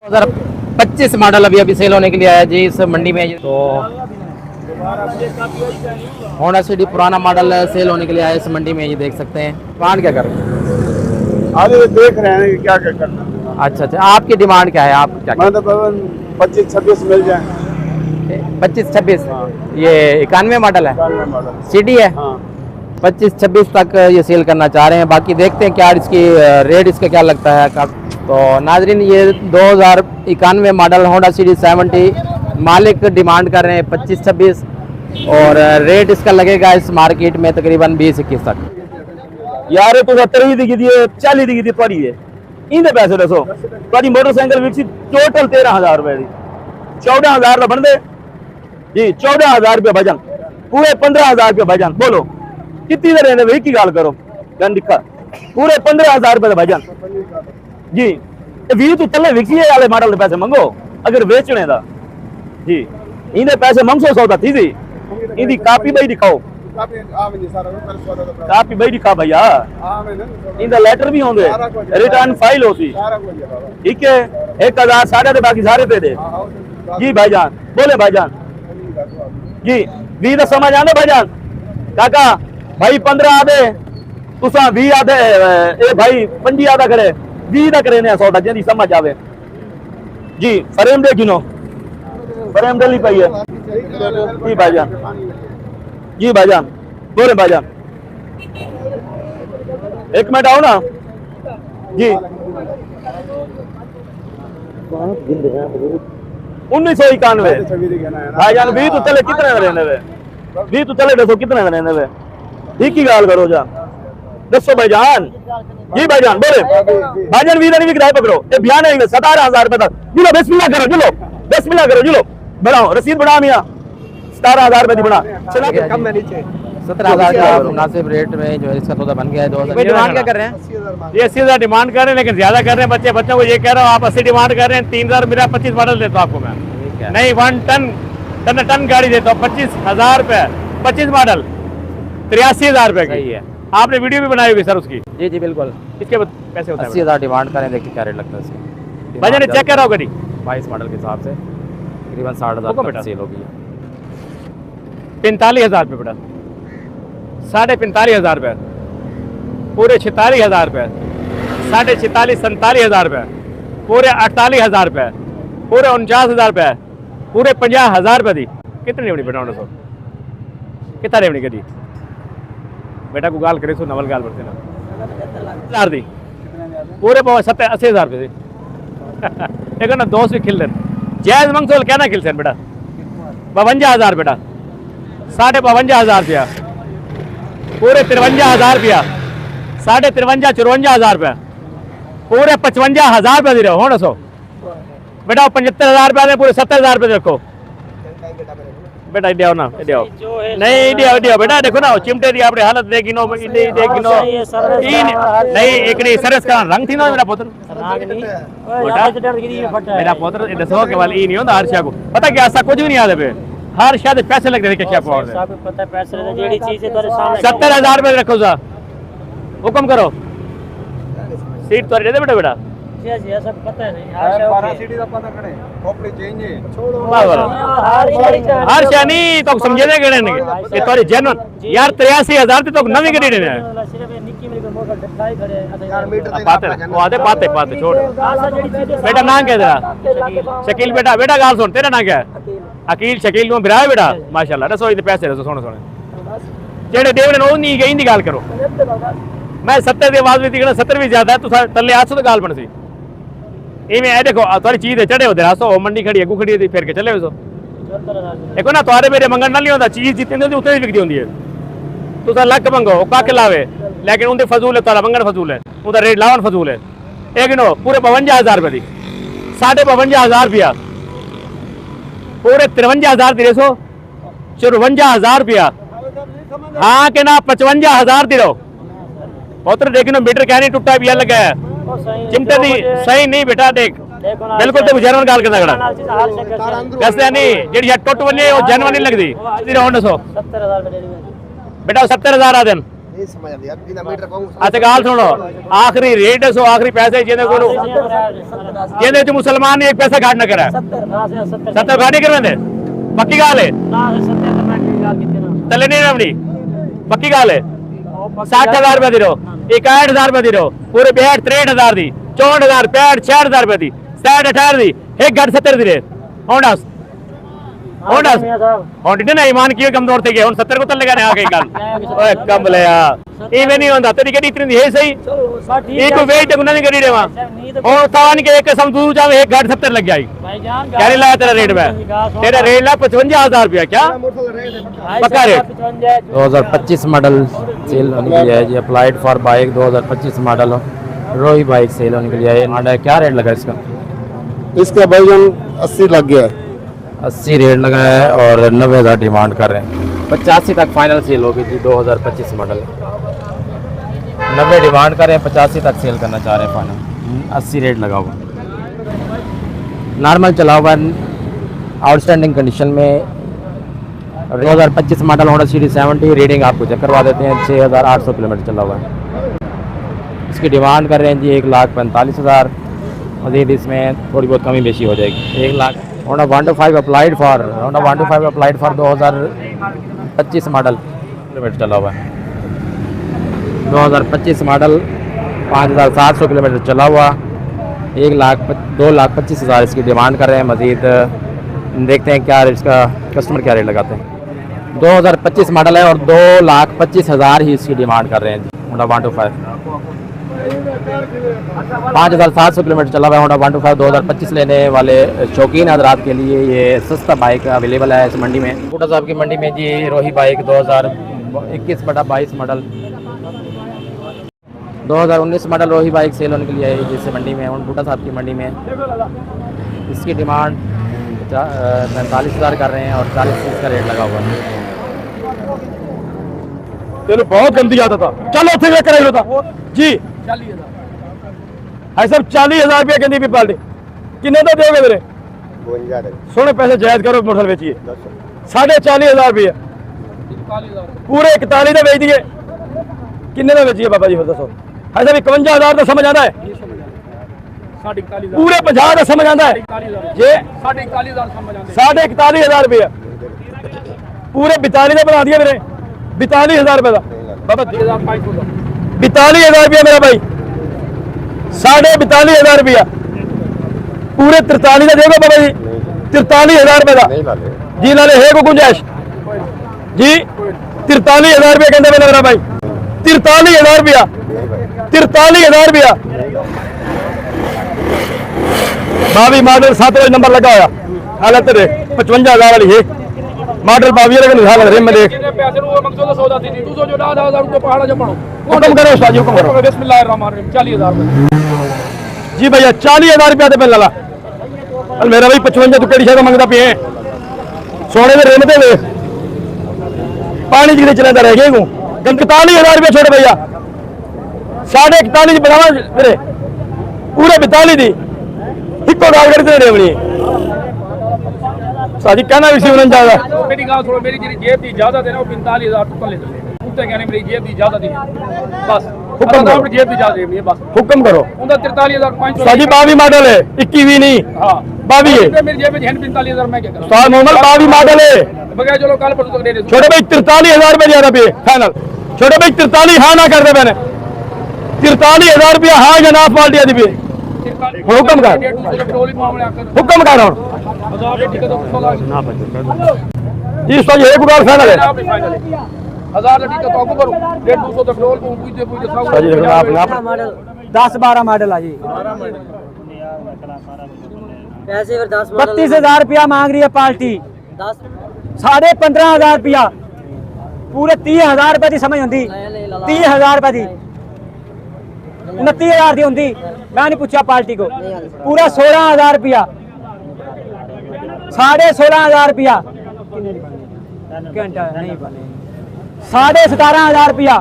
2025 model अभी अभी cell होने के लिए आया जी इस मंडी में। तो होंडा सिटी पुराना मॉडल सेल होने के लिए आया इस मंडी में, ये देख सकते हैं। डिमांड क्या कर रहे हैं? आगे देख रहे हैं कि क्या क्या करना। अच्छा अच्छा, आपकी डिमांड क्या है? आप क्या 25-26 मिल जाए। 25-26? ये 91 मॉडल है, सिटी है। हाँ। 25-26 तक ये सेल करना चाह रहे हैं। बाकी देखते हैं क्या इसकी रेट इसका क्या लगता है। तो नाजरीन, ये 2091 मॉडल होंडा सिटी 70 मालिक डिमांड कर रहे हैं 25-26 और रेट इसका लगेगा इस मार्केट में तकरीबन 20-21 तक। यार तो 70 दी दी 40 दी थोड़ी है इंदे पैसे दसो। थोड़ी मोटरसाइकिल विकसी टोटल 13,000 रुपए दी 14,000 का बनते जी। 14,000 रुपये भजन पूरे 15,000 रुपये भजन। बोलो कितनी देर रहने की गाल करो गन दिखा पूरे 15,000 रुपये भजन जी। 20 तो तले विकसी वाले मॉडल के पैसे मंगो अगर बेचने का जी। इंदे पैसे मंगसो सौदा थी सी। इंदी कापी भाई दिखाओ, कापी भाई दिखा भैया। इंदा लेटर भी होंगे, रिटर्न फाइल होती ठीक है। 1,000 साढ़े बाकी सारे पे दे जी भाईजान। बोले भाईजान जी 20 तो समझ आने भाईजान। काका भाई 15 आधे तुसा 20 आधे ए भाई 25 आधा करे 20 का करे सौदा जी समझ आवे जी। फ्रेम दे गिनो, फ्रेम डली पाई है जी भाईजान। जी भाईजान बोले भाईजान, एक मिनट आओ ना जी। 1991 भाईजान 20 तो चले कितने रहने वे 20 तो चले दसो कितने रहने वे ठीक ही गाल करो जा दसो भाईजान जी। भाईजान बोले भाईजान 20 नहीं किराए पकड़ो ये बयान है 17,000 रुपए तक जुलो। बिस्मिल्लाह करो जुलो, बिस्मिल्लाह करो जुलो। बढ़ाओ रसीद बढ़ा मियाँ 17,000 रुपए की बढ़ा चला कम में नीचे 17,000 का मुनासिब रेट में जो है इसका सौदा बन गया है। 2000 डिमांड क्या कर रहे हैं? ये 80,000 डिमांड कर रहे हैं लेकिन ज्यादा कर रहे हैं। बच्चों को ये कह रहा हूँ आप 80 डिमांड कर रहे हैं। 3,000 मेरा 25 मॉडल देता हूँ आपको मैं। नहीं 1 टन गाड़ी देता हूँ 25,000 रुपए 25 मॉडल 83,000 रुपए की है। आपने वीडियो भी बनाई होगी सर उसकी? जी जी बिल्कुल। इसके पैसे होते हैं 80,000 डिमांड करें, देखिए क्या रेट लगता है इसका। भाई चेक कर रहा हूँ गाड़ी 22 मॉडल के हिसाब से तकरीबन 60,000 तक सेल होगी। 45,000 रुपये बेटा 45,500 रुपये पूरे 46,000 रुपये 46,500 47,000 रुपये पूरे 48,000 रुपये पूरे 49,000 रुपये पूरे 50,000 रुपये दी। कितनी लेवनी बेटा 900 कितना लेवनी गड्डी बेटा को गाल करे सो नवल गाल बढ़ते ना 1000 दी पूरे 80,000 रुपये दी। एक ना दोस्त भी खिल रहे जैज मंगसोल क्या ना खिल सर बेटा 52,000 बेटा 52,500 रुपया पूरे 53,000 रुपया 53,000 रुपया पूरे 55,000 रुपया दे रहे हो ना सो बेटा 75,000 रुपया दे पूरे 70,000 रुपये रखो बेटा। इडिया ना इडिया नहीं इडिया बेटा देखो ना चिमटे दी आपने हालत देखी नो नहीं एक नहीं सर्विस का रंग थी ना मेरा पुत्र मेरा पुत्र दसो के वाल ई नहीं होता हर शय को पता क्या ऐसा कुछ भी नहीं आता पे हर शायद पैसे लग रहे क्या पावर 70,000 रुपये रखो सा हुक्म करो सीट तो दे दे बेटा बेटा हर शय नहीं तो समझे दे गए ये तोरी जेन्युइन यार 83,000 तो नवी गड्डी देने पाते पाते पाते छोड़ बेटा ना क्या तेरा शकील बेटा बेटा गाल सुन तेरा ना क्या है अकील शकील को बिराए बेटा माशाल्लाह दसो इतने पैसे दसो सोने सोने जेड़े देव ने नहीं गई इंदी गाल करो। मैं 70 की आवाज भी 70 भी ज्यादा है तो तले 800 तो गाल बन सी इवें ए देखो थोड़ी चीज है चढ़े होते रसो मंडी खड़ी अगू खड़ी थी फिर के चले सो देखो ना तुम्हारे मेरे मंगन ना नहीं होता चीज जितनी होती उतनी बिकती होती है। तुसा लक मंगो कक लावे लेकिन उनके फजूल है तारा मंगन फजूल है उनका रेट लावन फजूल है। एक नो पूरे 52,000 रुपये दी 52,500 रुपया पूरे 53,000 दी सो 54,000 रुपया हाँ के ना 55,000 दी रहो पुत्र देखो मीटर क्या नहीं टूटा भी लगा है चिमटे दी सही नहीं बेटा देख बिल्कुल तो जनवन गाल करना खड़ा कैसे नहीं जेडी टुट बने वो जनवन नहीं लगती 70,000 बेटा 70,000 आ दिन नहीं समझ आती यार बिना मीटर कहूं अच्छा गाल सुनो आखिरी रेट सो आखिरी पैसे जिन्हें को जिन्हें जो मुसलमान ने एक पैसा घाट न करा 70 घाट नहीं करवे पक्की गाल है तले नहीं रवनी पक्की गाल है 60,000 रुपए दी रहो 61,000 रुपए दी रहो पूरे 63,000 दी 64,000 66,000 रुपए दी 67,000 दी एक घाट 70 दी रे होंडा होंडा होंडा ना ईमान की कमजोर थे गए 70 को तल लगा ने आ गई गल ओए कम ले यार इवे नहीं होंदा तेरी केडी इतनी है सही एक वेट गुना नहीं करी देवा और तान के एक कसम दूर जावे एक घाट 70 लग जाई क्या नहीं लाया तेरा रेट में तेरा रेट ला 55,000 रुपया क्या पक्का रेट 2025 मॉडल सेल होने के लिए है जी अप्लाइड फॉर बाइक 2025 मॉडल रोही बाइक सेल होने के लिए है क्या रेट लगा इसका इसका भाईजान 80 लग गया है 80 रेट लगा है और 90,000 डिमांड कर रहे हैं 85 तक फाइनल सेल होगी जी 2025 मॉडल 90 डिमांड कर रहे हैं 85 तक सेल करना चाह रहे हैं फाइनल 80 रेट लगा हुआ नॉर्मल चला हुआ आउटस्टैंडिंग कंडीशन में 2025 मॉडल होंडा सिटी 70 रीडिंग आपको चेक करवा देते हैं 6,800 किलोमीटर चला हुआ है इसकी डिमांड कर रहे हैं जी 1,45,000 मजीद इसमें थोड़ी बहुत कमी बेशी हो जाएगी 1 lakh Honda 125 applied for 2025 model kilometre चला हुआ है 2025 मॉडल 5,700 किलोमीटर चला हुआ 2,25,000 इसकी डिमांड कर रहे हैं मजीद देखते हैं क्या इसका कस्टमर क्या रेट लगाते हैं 2025 मॉडल है और 2,25,000 ही इसकी डिमांड कर रहे हैं होंडा 125 5,700 किलोमीटर चला हुआ है होंडा 125 2025 लेने वाले शौकीन हजरात के लिए ये सस्ता बाइक अवेलेबल है इस मंडी में बूटा साहब की मंडी में जी रोही बाइक 2021/22 मॉडल 2019 मॉडल रोही बाइक सेल होने के लिए है जिस मंडी में बूटा साहब की मंडी में इसकी डिमांड 45,000 कर रहे हैं और 40 इसका रेट लगा हुआ है तेरे बहुत गंदी आता था चलो थे कराई होता जी है सब 40,000 रुपया कहती भी पार्टी किन्ने तो दोगे मेरे सोने पैसे जायज करो मोटरसाइकिल बेचिए 40,500 रुपया पूरे 41 का बेच दिए किन्ने का बेचिए बाबा जी दसो है सब 51,000 का समझ आता है पूरे 50 का समझ आता है जे 41,500 रुपया पूरे 42 का बना दिया मेरे 42,000 रुपये का बाबा 42,000 रुपया मेरा भाई 42,500 रुपया पूरे 43 का देगा बाबा जी 43,000 रुपये का जी लाले है को गुंजाइश जी 43,000 रुपया कहते मेरा भाई 43,000 रुपया 43,000 रुपया भाभी मॉडल 7 नंबर लगा हुआ हालत रे 55,000 वाली है मॉडल भाभी लेकिन हालत रे मैं देख हुक्म करो उस्ताद जी हुक्म करो बिस्मिल्लाहिर्रहमानिर्रहीम 40,000 रुपये जी भैया 40,000 रुपया तो पहला मेरा भाई 55 तू कड़ी शहर मंगता पे सोने में रेमते हुए पानी जिगरे चलाता रह गए 41,000 रुपया छोड़ भैया 41,500 बनावा मेरे पूरे 42 दी इको गाल करते रेवनी साजी कहना भी सिवरन ज्यादा मेरी गाल थोड़ा मेरी जी जेब दी इजाजत है ना 45,000 टुकड़ ले चले उत्ते कहने मेरी जेब दी इजाजत है बस हुक्म करो जेब दी इजाजत है बस हुक्म करो उनका 43,500 साजी 22 मॉडल है 21 भी नहीं हां 22 है मेरी जेब में 45,000 मैं क्या करूं उस्ताद मोहम्मद 22 मॉडल है बगैर चलो कल परसों तक दे दे छोटे भाई 43,000 रुपये ज्यादा पे फाइनल छोटे भाई 43 हाँ ना कर दे मैंने 43,000 रुपया हाँ या ना पाल्टिया दी पे हुक्म कर हुक्म कर और जी उस्ताद ये एक बार फाइनल है 1000 का टिकट तो करूं 150 तक रोल को पूछते पूछते साजी देखो आप 10-12 मॉडल है जी पैसे फिर 10 32,000 रुपया मांग रही है पार्टी 15,500 रुपया पूरे 30,000 रुपए की समझ होंगी 30,000 रुपए की 29,000 की होंगी मैं नहीं पूछा पार्टी को पूरा 16,000 रुपया 16,500 रुपया घंटा नहीं बने 17,500 रुपया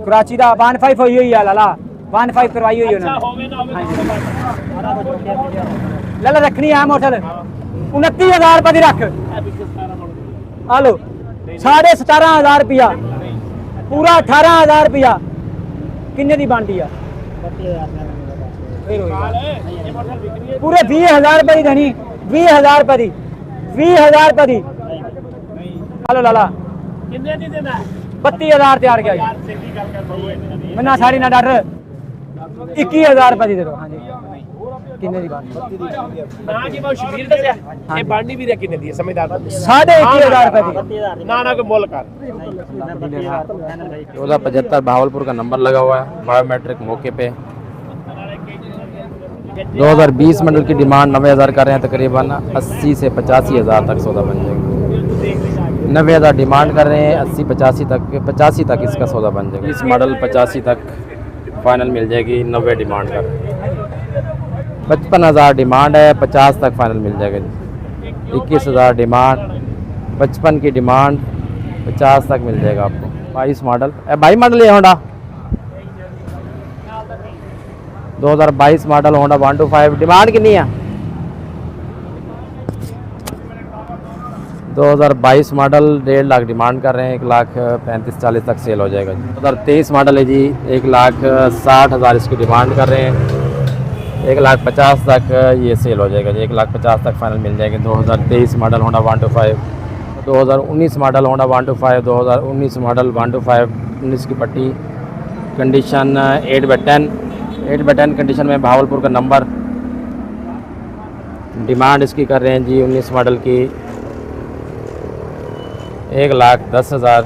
कराची का 15 हुई हुई है लाला 15 करवाई हुई उन्होंने लाला रखनी है मोटरसाइकिल 29,000 रुपए की रख हेलो 17,500 रुपया पूरा 18,000 रुपया किन्ने दी बनती है पूरे 20,000 रुपये दी देनी 20,000 रुपये दी 20,000 रुपये दी हेलो लाला 32,000 तैयार किया मैं ना साड़ी ना डर 21,000 रुपये दी दे दो हाँ जी किन्ने दी बात ना जी मैं शबीर दस्या ये बांडी भी किन्ने दी है समझदार 21,500 रुपये दी ना ना कोई मोल कर 1475 भावलपुर का नंबर लगा हुआ है बायोमेट्रिक मौके पे 2020 मॉडल की डिमांड 90,000 कर रहे हैं, तकरीबन 80 से 85,000 तक सौदा बन जाएगा। 90,000 डिमांड कर रहे हैं, 85 तक इसका सौदा बन जाएगा। इस मॉडल 85 तक फाइनल मिल जाएगी, 90 डिमांड कर रहे हैं। 55,000 डिमांड है, 50 तक फाइनल मिल जाएगा जी। 21,000 डिमांड, 55 की डिमांड, 50 तक मिल जाएगा आपको। 22 मॉडल 22 मॉडल है होंडा 2022 मॉडल होंडा 125 डिमांड कितनी है 2022 मॉडल 1.5 लाख डिमांड कर रहे हैं, 1,35,40 तक सेल हो जाएगा जी। 2023 मॉडल है जी, 1,60,000 इसकी डिमांड कर रहे हैं, 1,50,000 तक ये सेल हो जाएगा जी। 1,50,000 तक फाइनल मिल जाएगी। 2023 model Honda 125, 2019 model Honda 125, 2019 model 125 19 की पट्टी, कंडीशन 8/10 कंडीशन में, भावलपुर का नंबर। डिमांड इसकी कर रहे हैं जी 19 मॉडल की 1,10,000,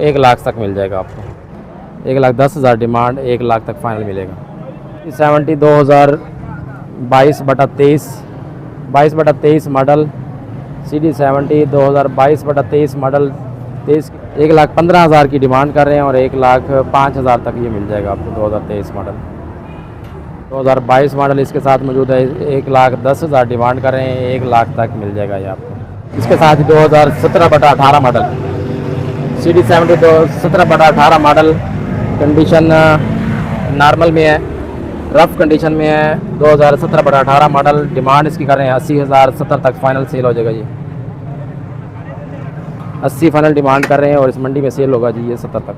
1 लाख तक मिल जाएगा आपको। 1,10,000 डिमांड, 1 लाख तक फाइनल मिलेगा। 70 2022/23 मॉडल CD70 2022/23 मॉडल 23, 1,15,000 की डिमांड कर रहे हैं और 1,05,000 तक ये मिल जाएगा आपको। 2023 मॉडल 2022 मॉडल इसके साथ मौजूद है, 1,10,000 डिमांड कर रहे हैं, 1 लाख तक मिल जाएगा ये आपको। इसके साथ 2017/18 model CD70 17/18 model, condition normal में है, रफ कंडीशन में है। 2017/18 मॉडल, डिमांड इसकी कर रहे हैं 80,000, 70 तक फाइनल सेल हो जाएगा जी। 80 फाइनल डिमांड कर रहे हैं और इस मंडी में सेल होगा जी ये 70 तक।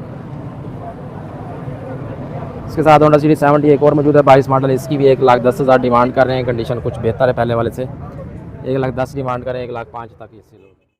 इसके साथ होंडा CD70 एक और मौजूद है 22 मॉडल, इसकी भी 1,10,000 डिमांड कर रहे हैं, कंडीशन कुछ बेहतर है पहले वाले से। 1,10,000 डिमांड कर रहे हैं, 1,05,000 तक ये सेल होगा।